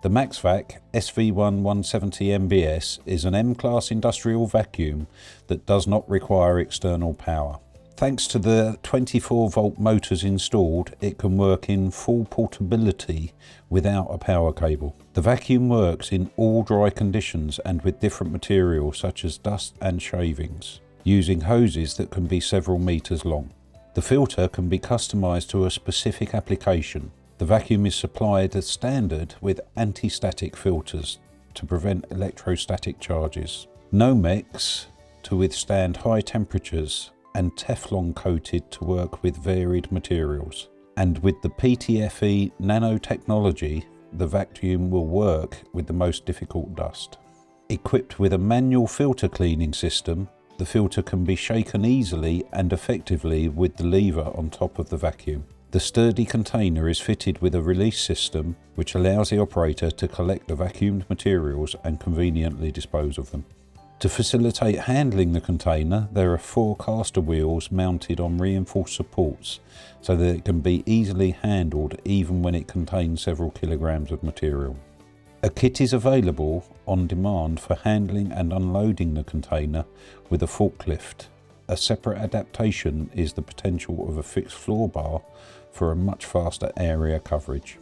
The MaxVac SV1 170 MBS is an M-class industrial vacuum that does not require external power. Thanks to the 24-volt motors installed, it can work in full portability without a power cable. The vacuum works in all dry conditions and with different materials such as dust and shavings, using hoses that can be several meters long. The filter can be customized to a specific application. The vacuum is supplied as standard with anti-static filters to prevent electrostatic charges, Nomex to withstand high temperatures, and Teflon coated to work with varied materials. And with the PTFE nanotechnology, the vacuum will work with the most difficult dust. Equipped with a manual filter cleaning system, the filter can be shaken easily and effectively with the lever on top of the vacuum. The sturdy container is fitted with a release system which allows the operator to collect the vacuumed materials and conveniently dispose of them. To facilitate handling the container, there are 4 caster wheels mounted on reinforced supports so that it can be easily handled even when it contains several kilograms of material. A kit is available on demand for handling and unloading the container with a forklift. A separate adaptation is the potential of a fixed floor bar for a much faster area coverage.